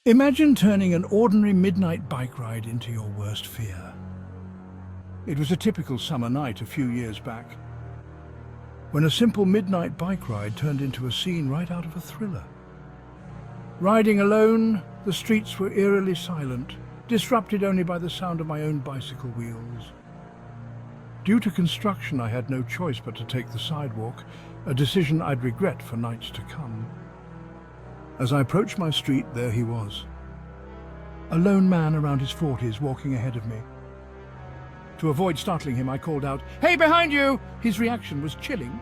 Imagine turning an ordinary midnight bike ride into your worst fear. It was a typical summer night a few years back, when a simple midnight bike ride turned into a scene right out of a thriller. Riding alone, the streets were eerily silent, disrupted only by the sound of my own bicycle wheels. Due to construction, I had no choice but to take the sidewalk, a decision I'd regret for nights to come. As I approached my street, there he was. A lone man around his 40s walking ahead of me. To avoid startling him, I called out, "Hey, behind you!" His reaction was chilling.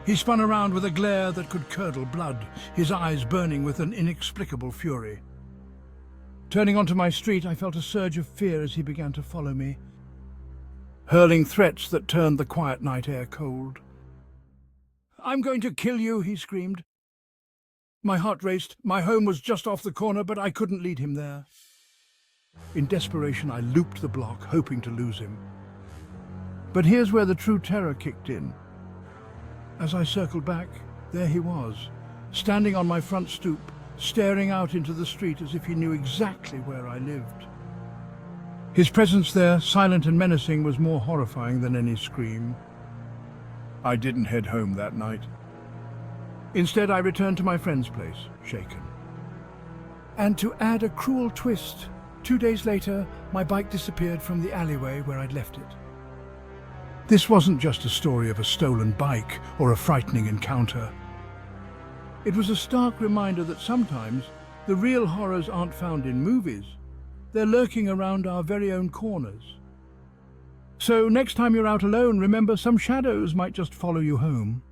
He spun around with a glare that could curdle blood, his eyes burning with an inexplicable fury. Turning onto my street, I felt a surge of fear as he began to follow me, hurling threats that turned the quiet night air cold. "I'm going to kill you," he screamed. My heart raced. My home was just off the corner, but I couldn't lead him there. In desperation, I looped the block, hoping to lose him. But here's where the true terror kicked in. As I circled back, there he was, standing on my front stoop, staring out into the street as if he knew exactly where I lived. His presence there, silent and menacing, was more horrifying than any scream. I didn't head home that night. Instead, I returned to my friend's place, shaken. And to add a cruel twist, 2 days later, my bike disappeared from the alleyway where I'd left it. This wasn't just a story of a stolen bike or a frightening encounter. It was a stark reminder that sometimes the real horrors aren't found in movies. They're lurking around our very own corners. So next time you're out alone, remember some shadows might just follow you home.